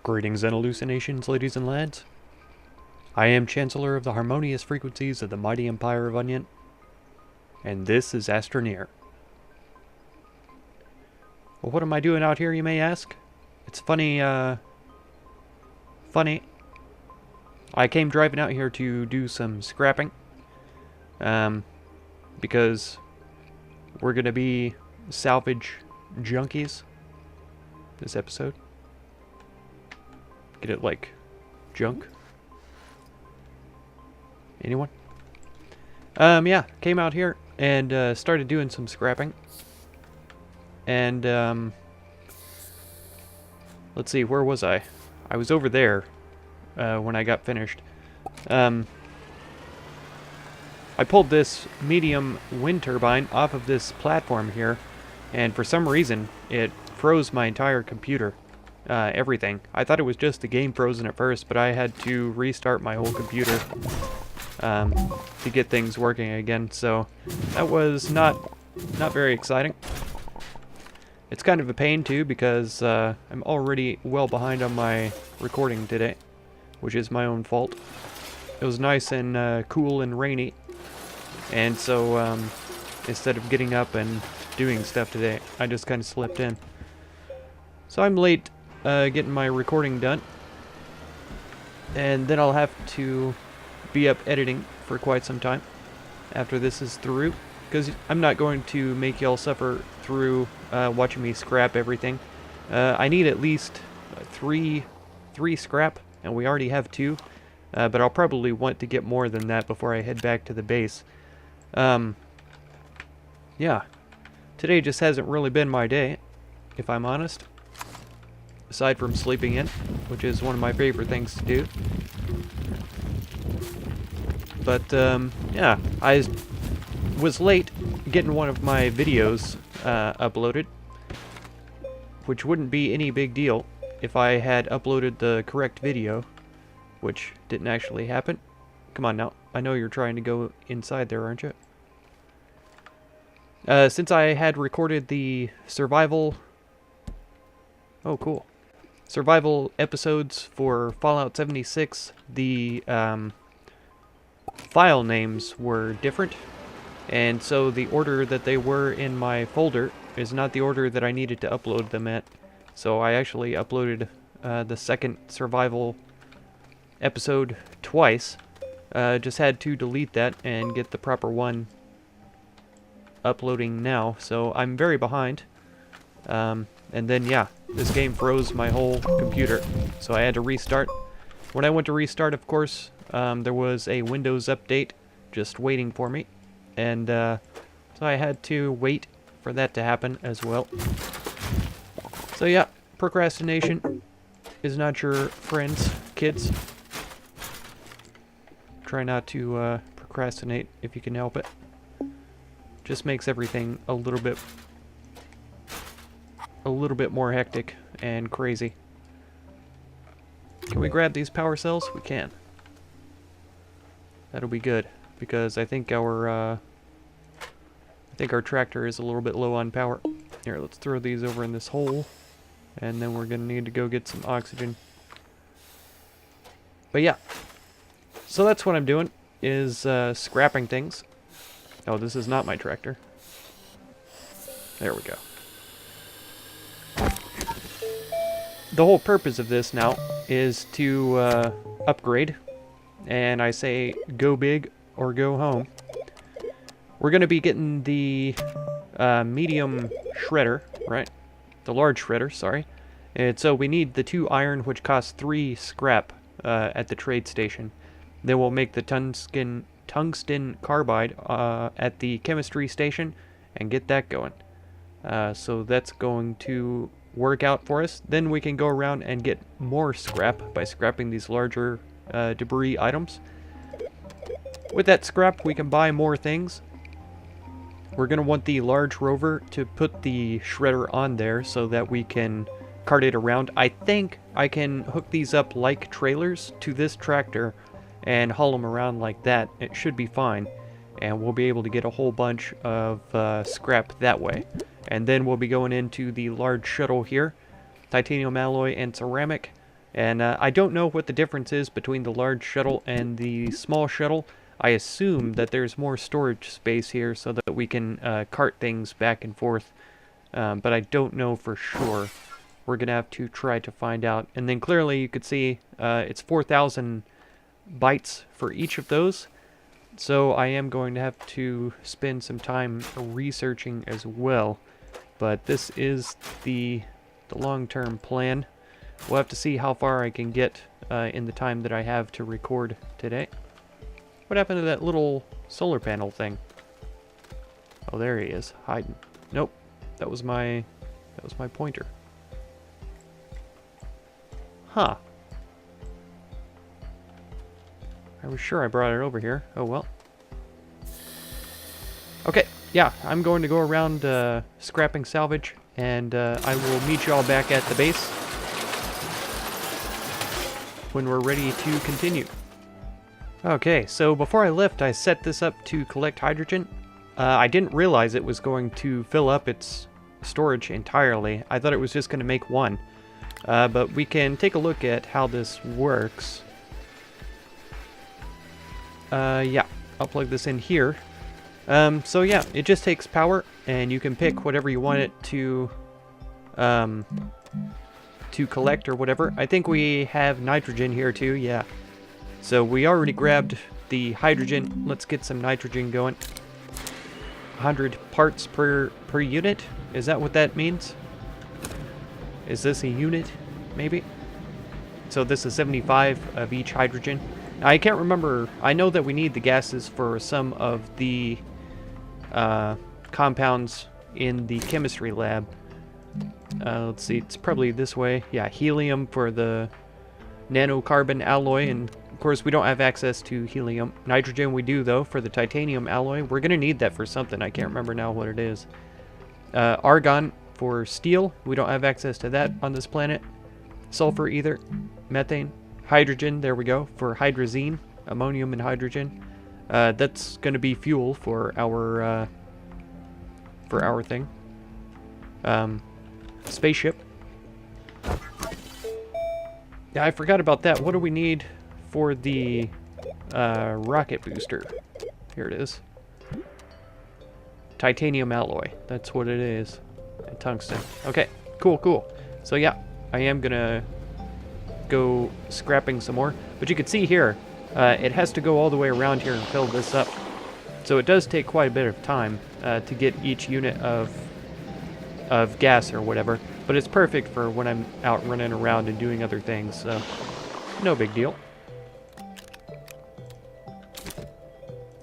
Greetings and hallucinations, ladies and lads. I am Chancellor of the harmonious frequencies of the mighty Empire of Onion, and this is Astroneer. Well, what am I doing out here, you may ask? It's funny. I came driving out here to do some scrapping, because we're gonna be salvage junkies this episode. Get it like junk? Anyone? Yeah, came out here and started doing some scrapping. And let's see, where was I? I was over there when I got finished. I pulled this medium wind turbine off of this platform here, and for some reason it froze my entire computer. Everything. I thought it was just the game frozen at first, but I had to restart my whole computer to get things working again, so that was not very exciting. It's kind of a pain too, because I'm already well behind on my recording today, which is my own fault. It was nice and cool and rainy, and so instead of getting up and doing stuff today, I just kind of slipped in. So I'm late getting my recording done, and then I'll have to be up editing for quite some time after this is through, because I'm not going to make y'all suffer through watching me scrap everything. I need at least three scrap, and we already have 2, but I'll probably want to get more than that before I head back to the base. Yeah, today just hasn't really been my day, if I'm honest. Aside from sleeping in, which is one of my favorite things to do. But, yeah, I was late getting one of my videos uploaded, which wouldn't be any big deal if I had uploaded the correct video, which didn't actually happen. Come on now, I know you're trying to go inside there, aren't you? Since I had recorded the survival... Oh, cool. Survival episodes for Fallout 76, the file names were different, and so the order that they were in my folder is not the order that I needed to upload them at. So I actually uploaded the second survival episode twice. Just had to delete that and get the proper one uploading now, so I'm very behind. And then, yeah, this game froze my whole computer, so I had to restart. When I went to restart, of course, there was a Windows update just waiting for me, and so I had to wait for that to happen as well. So yeah, procrastination is not your friends, kids. Try not to procrastinate if you can help it. Just makes everything a little bit more hectic and crazy. Can we grab these power cells? We can. That'll be good, because I think our tractor is a little bit low on power. Here, let's throw these over in this hole, and then we're gonna need to go get some oxygen. But yeah, so that's what I'm doing, is scrapping things. Oh, this is not my tractor. There we go. The whole purpose of this now is to upgrade, and I say go big or go home. We're going to be getting the medium shredder, right? The large shredder, sorry. And so we need the 2 iron, which costs 3 scrap at the trade station. Then we'll make the tungsten carbide at the chemistry station and get that going. So that's going to work out for us. Then we can go around and get more scrap by scrapping these larger debris items. With that scrap, we can buy more things. We're going to want the large rover to put the shredder on there so that we can cart it around. I think I can hook these up like trailers to this tractor and haul them around like that. It should be fine, and we'll be able to get a whole bunch of scrap that way. And then we'll be going into the large shuttle here, titanium alloy and ceramic, And I don't know what the difference is between the large shuttle and the small shuttle. I assume that there's more storage space here so that we can cart things back and forth. But I don't know for sure. We're going to have to try to find out. And then clearly you could see it's 4,000 bytes for each of those. So I am going to have to spend some time researching as well. But this is the long-term plan. We'll have to see how far I can get in the time that I have to record today. What happened to that little solar panel thing? Oh, there he is, hiding. Nope, that was my pointer. Huh. I was sure I brought it over here. Oh well. Okay, yeah, I'm going to go around scrapping salvage, and I will meet you all back at the base when we're ready to continue. Okay, so before I left, I set this up to collect hydrogen. I didn't realize it was going to fill up its storage entirely. I thought it was just going to make one. But we can take a look at how this works. Yeah, I'll plug this in here. So yeah, it just takes power, and you can pick whatever you want it to collect or whatever. I think we have nitrogen here too, yeah. So we already grabbed the hydrogen. Let's get some nitrogen going. 100 parts per unit? Is that what that means? Is this a unit, maybe? So this is 75 of each hydrogen. Now, I can't remember. I know that we need the gases for some of the compounds in the chemistry lab. Let's see, it's probably this way. Yeah, helium for the nanocarbon alloy, and of course we don't have access to helium. Nitrogen we do, though, for the titanium alloy. We're going to need that for something. I can't remember now what it is. Argon for steel. We don't have access to that on this planet. Sulfur either. Methane. Hydrogen, there we go, for hydrazine. Ammonium and hydrogen. That's going to be fuel for our thing. Spaceship. Yeah, I forgot about that. What do we need for the rocket booster? Here it is. Titanium alloy. That's what it is. And tungsten. Okay, cool, cool. So yeah, I am gonna go scrapping some more. But you can see here, it has to go all the way around here and fill this up. So it does take quite a bit of time to get each unit of gas or whatever. But it's perfect for when I'm out running around and doing other things, so no big deal.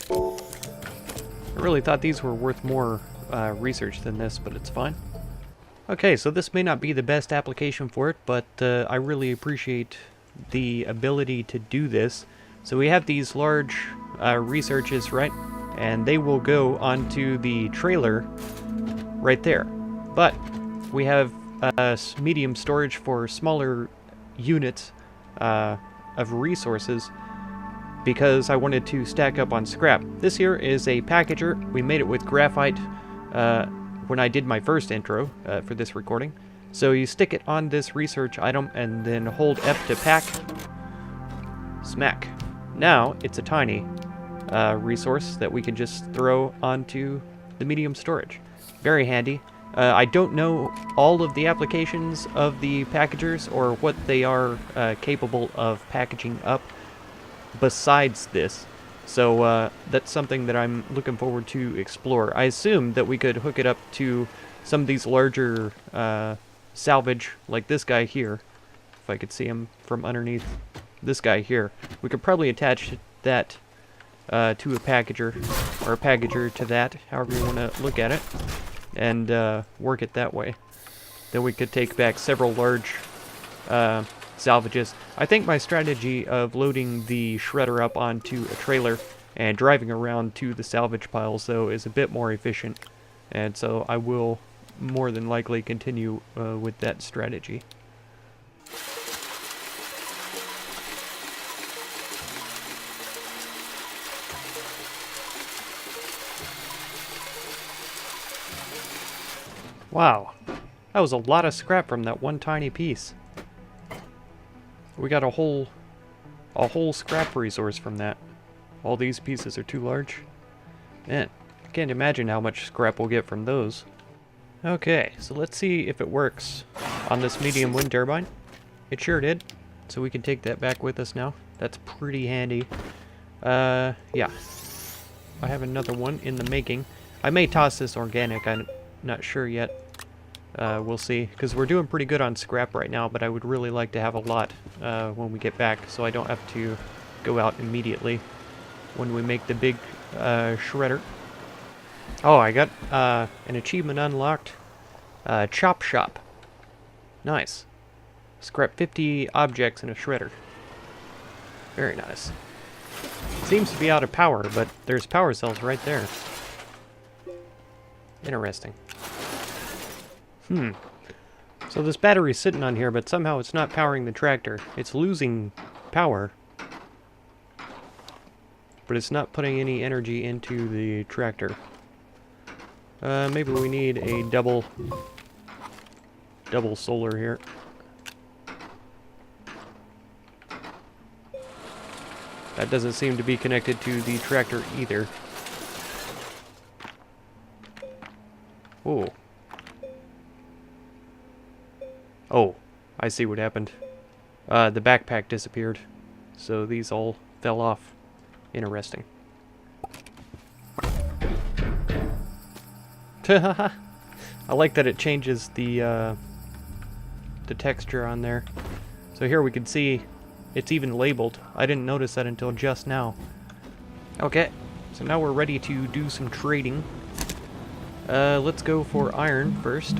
I really thought these were worth more research than this, but it's fine. Okay, so this may not be the best application for it, but I really appreciate the ability to do this. So we have these large researches, right? And they will go onto the trailer right there. But we have medium storage for smaller units of resources because I wanted to stack up on scrap. This here is a packager. We made it with graphite when I did my first intro for this recording. So you stick it on this research item and then hold F to pack. Smack. Now it's a tiny resource that we can just throw onto the medium storage. Very handy. I don't know all of the applications of the packagers or what they are capable of packaging up besides this. So that's something that I'm looking forward to explore. I assume that we could hook it up to some of these larger salvage, like this guy here. If I could see him from underneath this guy here. We could probably attach that to a packager, or a packager to that, however you want to look at it. And work it that way. Then we could take back several large salvages. I think my strategy of loading the shredder up onto a trailer and driving around to the salvage piles, though, is a bit more efficient. And so I will more than likely continue with that strategy. Wow, that was a lot of scrap from that one tiny piece. We got a whole scrap resource from that. All these pieces are too large. Man, I can't imagine how much scrap we'll get from those. Okay, so let's see if it works on this medium wind turbine. It sure did. So we can take that back with us now. That's pretty handy. Yeah. I have another one in the making. I may toss this organic, I'm not sure yet. We'll see, because we're doing pretty good on scrap right now, but I would really like to have a lot when we get back, so I don't have to go out immediately when we make the big shredder. Oh, I got an achievement unlocked. Chop Shop. Nice. Scrap 50 objects in a shredder. Very nice. Seems to be out of power, but there's power cells right there. Interesting. So this battery's sitting on here, but somehow it's not powering the tractor. It's losing power, but it's not putting any energy into the tractor. Maybe we need a double solar here. That doesn't seem to be connected to the tractor either. Whoa. Oh, I see what happened. The backpack disappeared, so these all fell off. Interesting. I like that it changes the texture on there. So here we can see it's even labeled. I didn't notice that until just now. Okay, so now we're ready to do some trading. Let's go for iron first.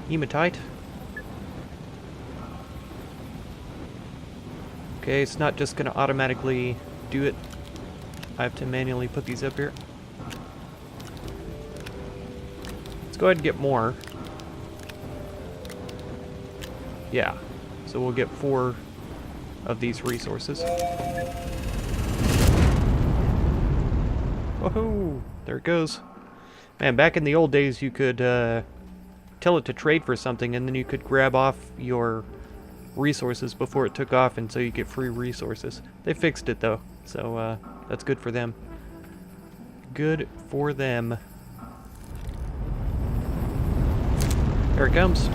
Hematite. Okay, it's not just going to automatically do it. I have to manually put these up here. Let's go ahead and get more. Yeah, so we'll get 4 of these resources. Woohoo! There it goes. Man, back in the old days you could tell it to trade for something and then you could grab off your resources before it took off, and so you get free resources. They fixed it though, so that's good for them. Good for them. There it comes.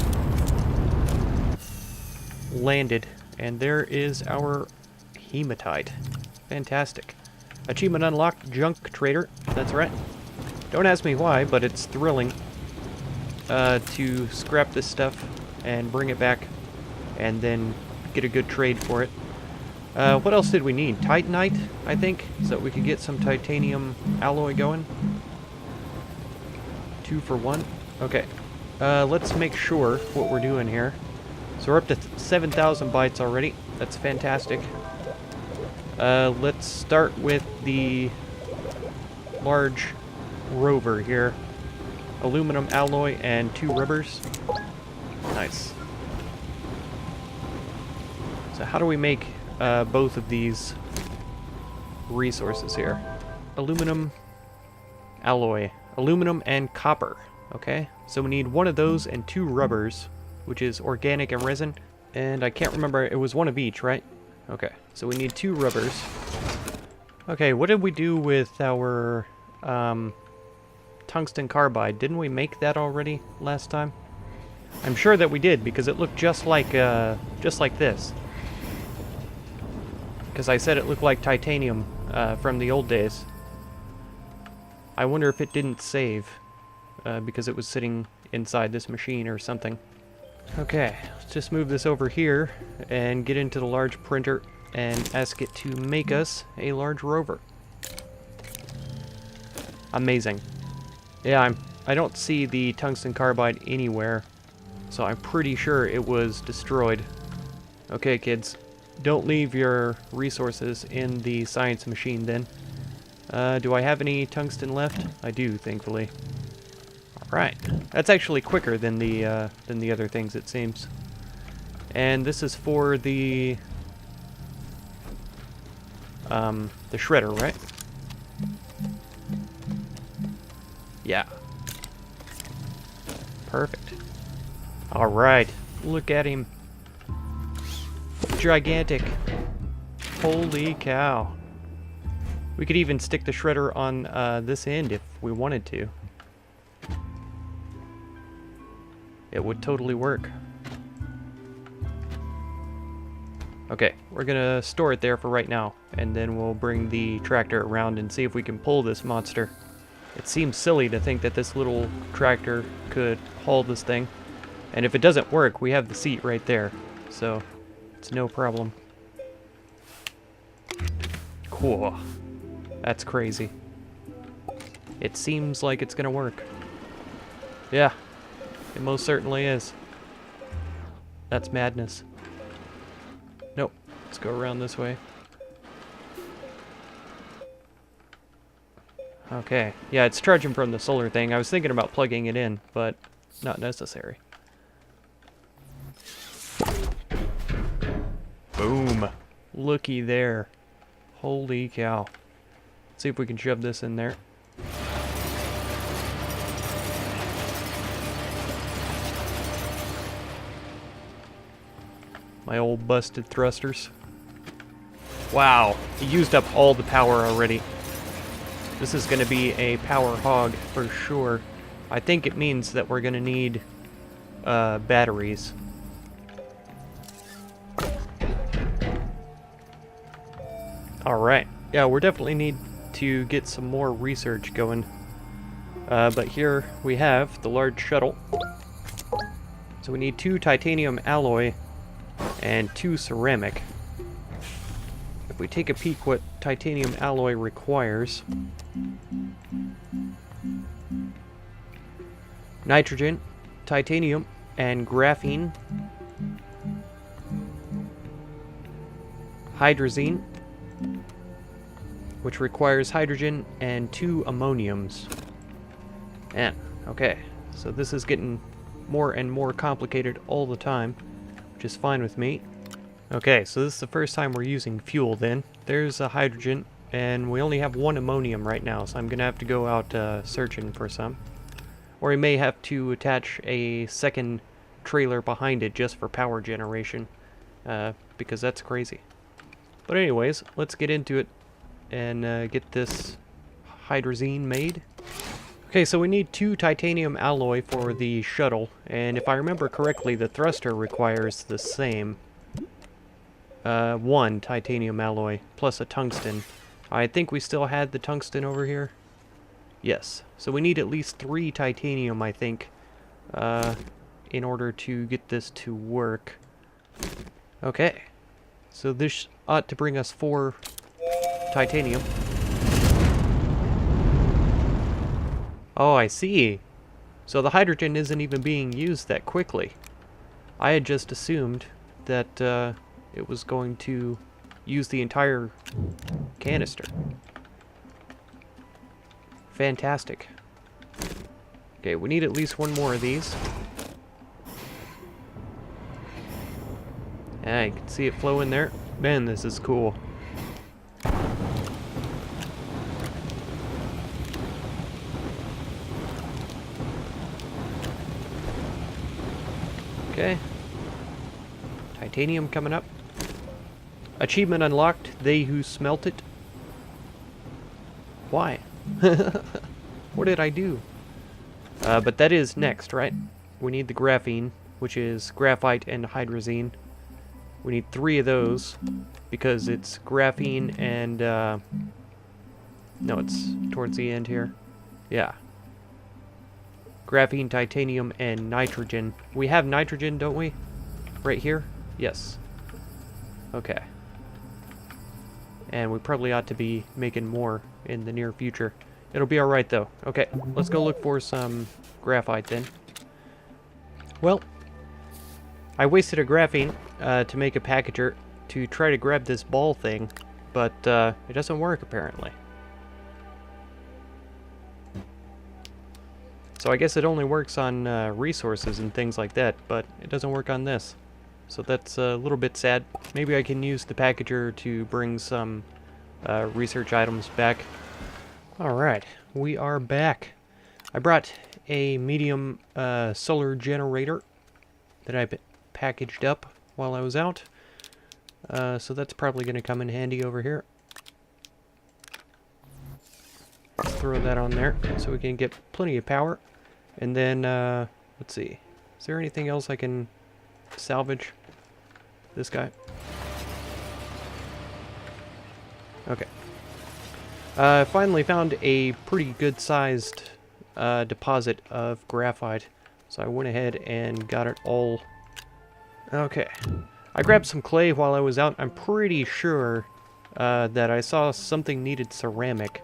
Landed, and there is our hematite. Fantastic. Achievement unlocked, junk trader. That's right. Don't ask me why, but it's thrilling to scrap this stuff and bring it back and then get a good trade for it. What else did we need? Titanite, I think, so that we could get some titanium alloy going. 2 for 1. Okay. Let's make sure what we're doing here. So we're up to 7,000 bytes already. That's fantastic. Let's start with the large rover here. Aluminum alloy and 2 rubbers. Nice. So how do we make both of these resources here? Aluminum alloy. Aluminum and copper. Okay, so we need 1 of those and 2 rubbers, which is organic and resin. And I can't remember, it was 1 of each, right? Okay, so we need 2 rubbers. Okay, what did we do with our tungsten carbide? Didn't we make that already last time? I'm sure that we did, because it looked just like this. Because I said it looked like titanium from the old days. I wonder if it didn't save because it was sitting inside this machine or something. Okay, let's just move this over here and get into the large printer and ask it to make us a large rover. Amazing. Yeah, I don't see the tungsten carbide anywhere, so I'm pretty sure it was destroyed. Okay, kids. Don't leave your resources in the science machine then. Do I have any tungsten left? I do, thankfully. Alright. That's actually quicker than the other things, it seems. And this is for the shredder, right? Yeah. Perfect. Alright. Look at him. gigantic. Holy cow. We could even stick the shredder on this end if we wanted to. It would totally work. Okay, we're gonna store it there for right now, and then we'll bring the tractor around and see if we can pull this monster. It seems silly to think that this little tractor could haul this thing. And if it doesn't work, we have the seat right there. So, it's no problem. Cool. That's crazy. It seems like it's gonna work. Yeah, it most certainly is. That's madness. Nope. Let's go around this way. Okay. Yeah, it's charging from the solar thing. I was thinking about plugging it in, but not necessary. Boom. Looky there. Holy cow. Let's see if we can shove this in there. My old busted thrusters. Wow, it used up all the power already. This is going to be a power hog for sure. I think it means that we're going to need batteries. Alright, yeah, we're definitely need to get some more research going. But here we have the large shuttle. So we need 2 titanium alloy and 2 ceramic. If we take a peek what titanium alloy requires: nitrogen, titanium, and graphene. Hydrazine, which requires hydrogen and 2 ammoniums. Man, okay, so this is getting more and more complicated all the time, which is fine with me. Okay, so this is the first time we're using fuel then. There's a hydrogen, and we only have 1 ammonium right now, so I'm gonna have to go out searching for some. Or we may have to attach a second trailer behind it just for power generation, because that's crazy. But anyways, let's get into it and get this hydrazine made. Okay, so we need 2 titanium alloy for the shuttle, and if I remember correctly, the thruster requires the same. 1 titanium alloy, plus a tungsten. I think we still had the tungsten over here. Yes, so we need at least 3 titanium, I think, in order to get this to work. Okay, so this ought to bring us 4 titanium. Oh, I see. So the hydrogen isn't even being used that quickly. I had just assumed that it was going to use the entire canister. Fantastic. Okay, we need at least 1 more of these. Yeah, you can see it flow in there. Man, this is cool. Okay. Titanium coming up. Achievement unlocked, they who smelt it. Why? What did I do? But that is next, right? We need the graphene, which is graphite and hydrazine. We need 3 of those, because it's graphene and, no, it's towards the end here. Yeah. Graphene, titanium, and nitrogen. We have nitrogen, don't we? Right here? Yes. Okay. And we probably ought to be making more in the near future. It'll be alright, though. Okay, let's go look for some graphite, then. Well, I wasted a graphene to make a packager to try to grab this ball thing, but it doesn't work, apparently. So I guess it only works on resources and things like that, but it doesn't work on this. So that's a little bit sad. Maybe I can use the packager to bring some research items back. Alright, we are back. I brought a medium solar generator that I packaged up while I was out. So that's probably going to come in handy over here. Let's throw that on there so we can get plenty of power. And then, let's see. Is there anything else I can salvage? This guy? Okay. I finally found a pretty good-sized deposit of graphite. So I went ahead and got it all. Okay. I grabbed some clay while I was out. I'm pretty sure that I saw something needed ceramic.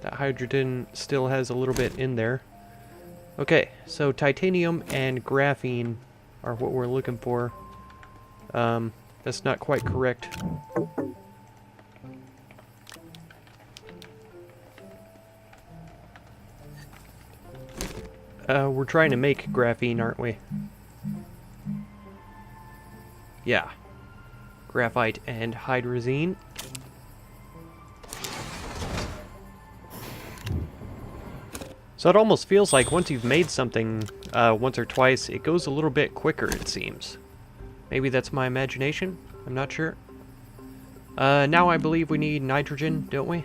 That hydrogen still has a little bit in there. Okay, so titanium and graphene are what we're looking for. That's not quite correct. We're trying to make graphene, aren't we? Yeah. Graphite and hydrazine. So it almost feels like once you've made something once or twice, it goes a little bit quicker, it seems. Maybe that's my imagination? I'm not sure. Now I believe we need nitrogen, don't we?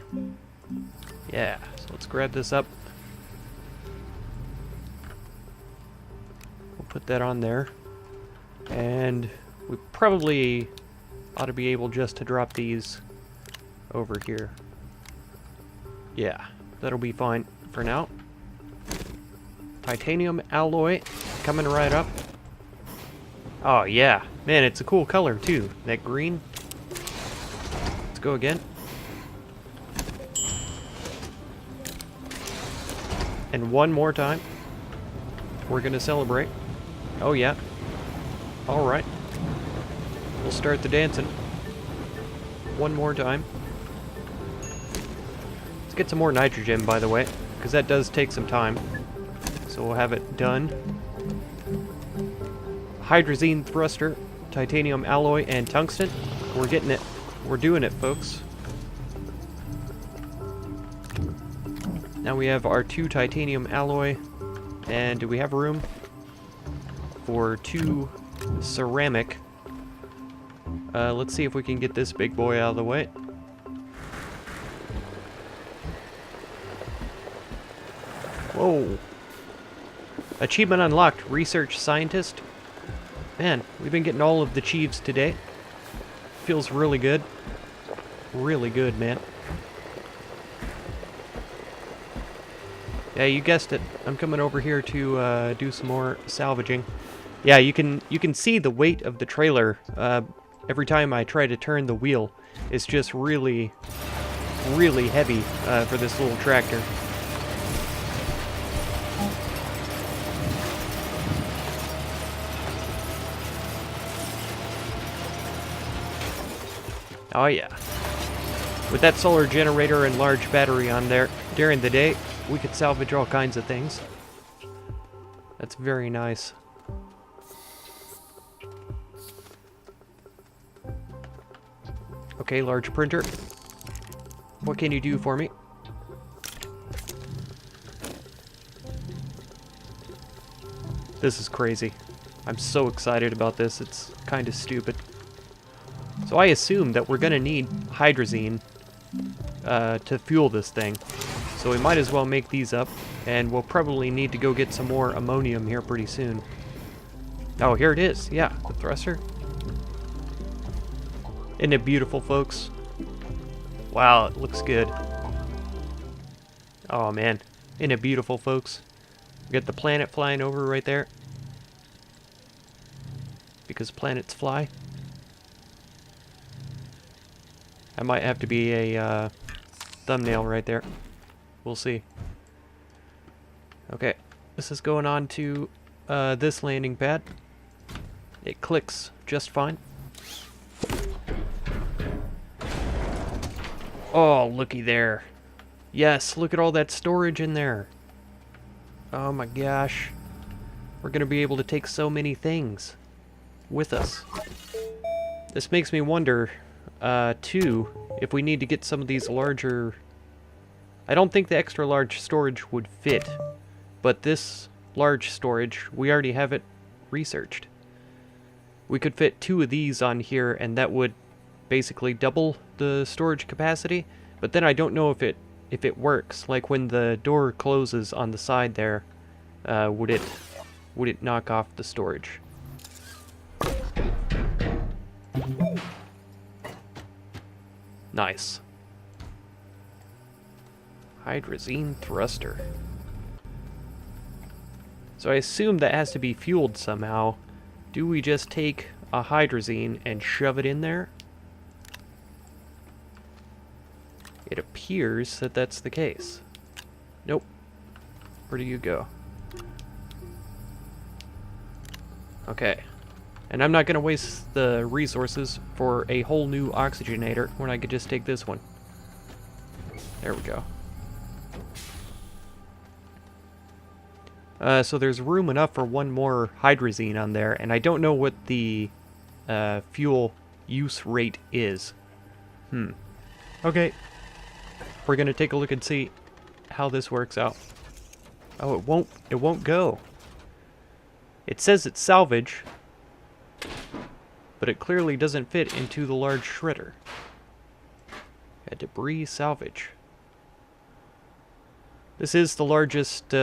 Yeah, so let's grab this up. We'll put that on there. And we probably ought to be able just to drop these over here. Yeah, that'll be fine for now. Titanium alloy coming right up. Oh yeah, man, it's a cool color too. That green. Let's go again. And one more time. We're gonna celebrate. Oh yeah. Alright. We'll start the dancing. One more time. Let's get some more nitrogen, by the way, because that does take some time. So we'll have it done. Hydrazine thruster, titanium alloy, and tungsten. We're getting it. We're doing it, folks. Now we have our 2 titanium alloy. And do we have room for 2 ceramic? Let's see if we can get this big boy out of the way. Whoa. Achievement unlocked, research scientist. Man, we've been getting all of the achieves today. Feels really good. Really good, man. Yeah, you guessed it. I'm coming over here to do some more salvaging. Yeah, you can see the weight of the trailer every time I try to turn the wheel. It's just really, really heavy for this little tractor. Oh yeah. With that solar generator and large battery on there, during the day, we could salvage all kinds of things. That's very nice. Okay, large printer. What can you do for me? This is crazy. I'm so excited about this, it's kind of stupid. So I assume that we're going to need hydrazine to fuel this thing. So we might as well make these up, and we'll probably need to go get some more ammonium here pretty soon. Oh, here it is. Yeah, the thruster. Isn't it beautiful, folks? Wow, it looks good. Oh, man. Isn't it beautiful, folks? We got the planet flying over right there. Because planets fly. That might have to be a thumbnail right there. We'll see. Okay, this is going on to this landing pad. It clicks just fine. Oh, looky there. Yes, look at all that storage in there. Oh my gosh. We're going to be able to take so many things with us. This makes me wonder, too, if we need to get some of these larger... I don't think the extra large storage would fit, but this large storage, we already have it researched. we could fit 2 of these on here, and that would basically double the storage capacity. But then I don't know if it works. Like when the door closes on the side there, would it knock off the storage? Nice. Hydrazine thruster. So I assume that has to be fueled somehow. Do we just take a hydrazine and shove it in there? It appears that that's the case. Nope. Where do you go? Okay. And I'm not going to waste the resources for a whole new oxygenator when I could just take this one. There we go. So there's room enough for one more hydrazine on there, and I don't know what the fuel use rate is. Okay. We're going to take a look and see how this works out. Oh, it won't go. It says it's salvage, but it clearly doesn't fit into the large shredder. A debris salvage. This is the largest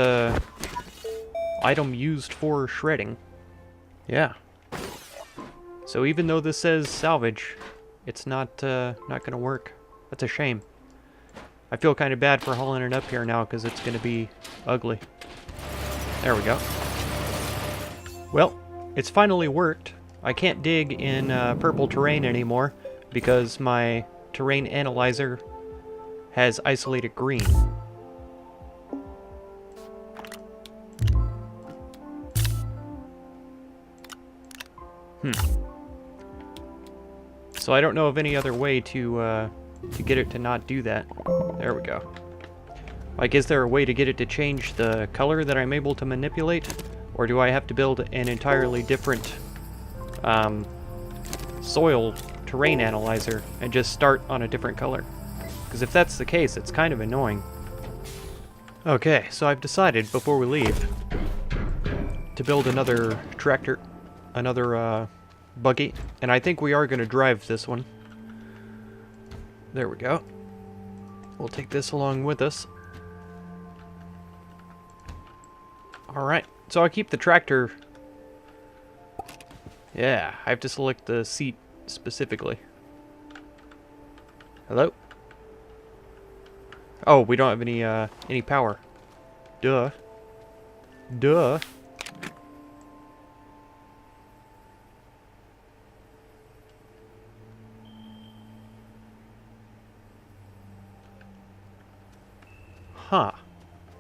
item used for shredding. Yeah. So even though this says salvage, it's not gonna work. That's a shame. I feel kind of bad for hauling it up here now because it's gonna be ugly. There we go. Well, it's finally worked. I can't dig in purple terrain anymore because my terrain analyzer has isolated green. So I don't know of any other way to get it to not do that. There we go. Like, is there a way to get it to change the color that I'm able to manipulate? Or do I have to build an entirely different soil terrain analyzer and just start on a different color? Because if that's the case, it's kind of annoying. Okay, so I've decided before we leave to build another tractor, another buggy, and I think we are going to drive this one. There we go. We'll take this along with us. Alright, so I'll keep the tractor. Yeah, I have to select the seat specifically. Hello? Oh, we don't have any power. Duh. Duh. Huh.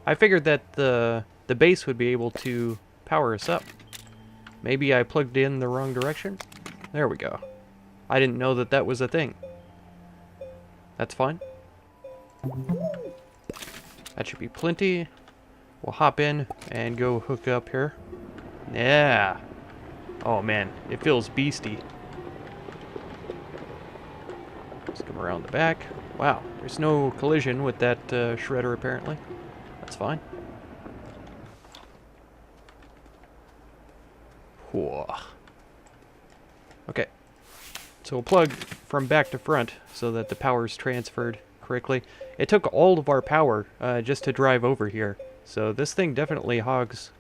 I figured that the base would be able to power us up. Maybe I plugged in the wrong direction? There we go. I didn't know that that was a thing. That's fine. That should be plenty. We'll hop in and go hook up here. Yeah. Oh man, it feels beastie. Let's come around the back. Wow, there's no collision with that shredder apparently. That's fine. Whoa. Okay. So we'll plug from back to front so that the power's transferred correctly. It took all of our power just to drive over here. So this thing definitely hogs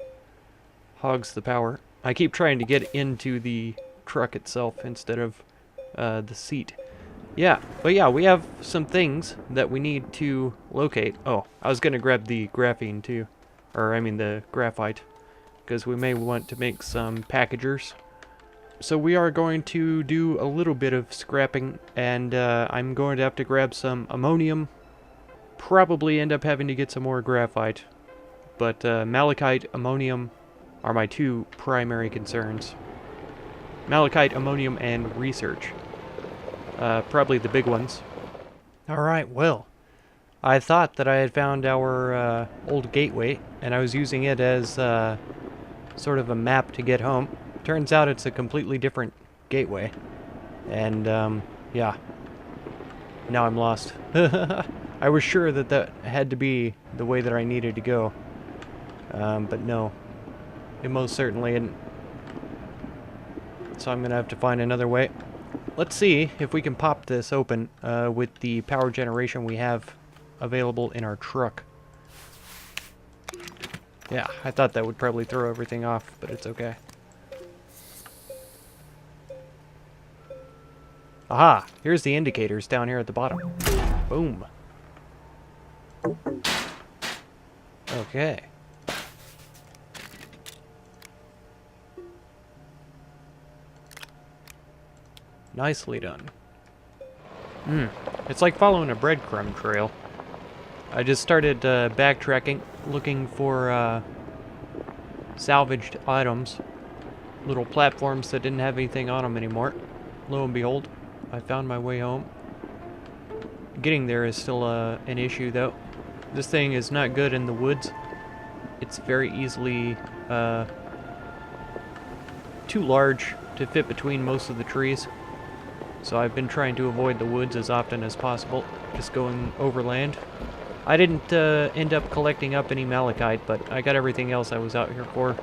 the power. I keep trying to get into the truck itself instead of the seat. Yeah, but yeah, we have some things that we need to locate. Oh, I was gonna grab the graphene too. Or, I mean the graphite. Because we may want to make some packagers. So we are going to do a little bit of scrapping, and I'm going to have to grab some ammonium. Probably end up having to get some more graphite. But malachite, ammonium are my two primary concerns. Malachite, ammonium, and research. Probably the big ones. Alright, well, I thought that I had found our old gateway, and I was using it as sort of a map to get home. Turns out it's a completely different gateway. And, yeah. Now I'm lost. I was sure that that had to be the way that I needed to go. But no. It most certainly isn't. so I'm going to have to find another way. Let's see if we can pop this open with the power generation we have available in our truck. Yeah, I thought that would probably throw everything off, but it's okay. Aha! Here's the indicators down here at the bottom. Boom. Okay. Nicely done. It's like following a breadcrumb trail. I just started backtracking, looking for salvaged items. Little platforms that didn't have anything on them anymore. Lo and behold, I found my way home. Getting there is still an issue, though. This thing is not good in the woods. It's very easily too large to fit between most of the trees. So I've been trying to avoid the woods as often as possible, just going overland. I didn't end up collecting up any malachite, but I got everything else I was out here for.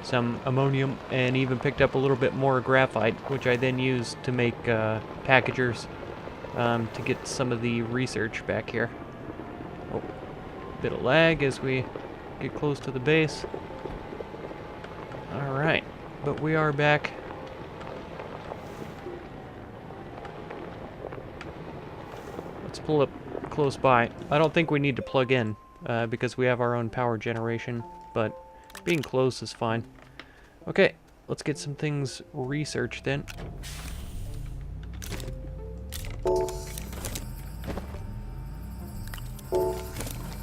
Some ammonium, and even picked up a little bit more graphite, which I then used to make packagers to get some of the research back here. Oh, bit of lag as we get close to the base. Alright, but we are back. Let's pull up close by. I don't think we need to plug in because we have our own power generation, but being close is fine. Okay, let's get some things researched then.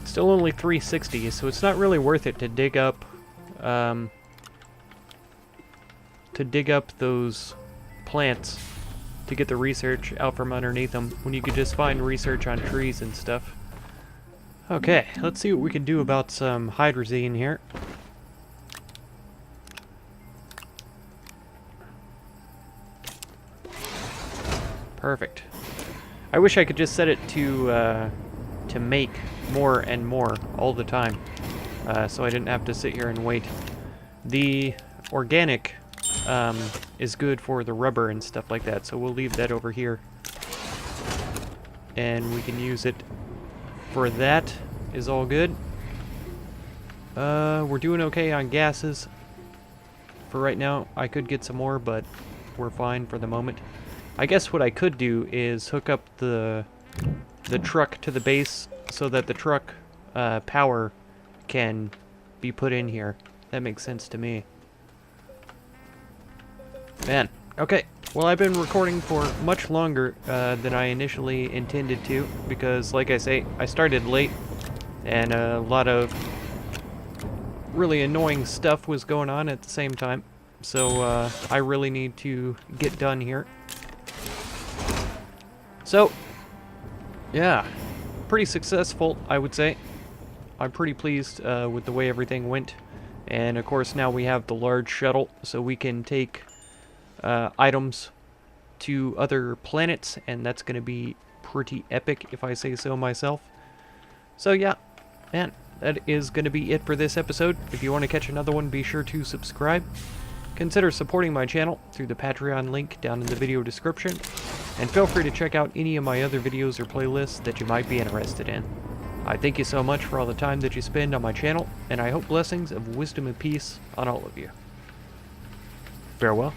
Still only 360, so it's not really worth it to dig up those plants to get the research out from underneath them when you could just find research on trees and stuff. Okay, let's see what we can do about some hydrazine here. Perfect. I wish I could just set it to make more and more all the time, so I didn't have to sit here and wait. The organic is good for the rubber and stuff like that, so we'll leave that over here. And we can use it for that, is all good. We're doing okay on gases for right now. I could get some more, but we're fine for the moment. I guess what I could do is hook up the truck to the base so that the truck power can be put in here. That makes sense to me. Man, okay. Well, I've been recording for much longer than I initially intended to, because, like I say, I started late, and a lot of really annoying stuff was going on at the same time. So, I really need to get done here. So, yeah, pretty successful, I would say. I'm pretty pleased with the way everything went. And, of course, now we have the large shuttle, so we can take items to other planets, and that's going to be pretty epic, if I say so myself. So, yeah, man, that is going to be it for this episode. If you want to catch another one, be sure to subscribe. Consider supporting my channel through the Patreon link down in the video description, and feel free to check out any of my other videos or playlists that you might be interested in. I thank you so much for all the time that you spend on my channel, and I hope blessings of wisdom and peace on all of you. Farewell.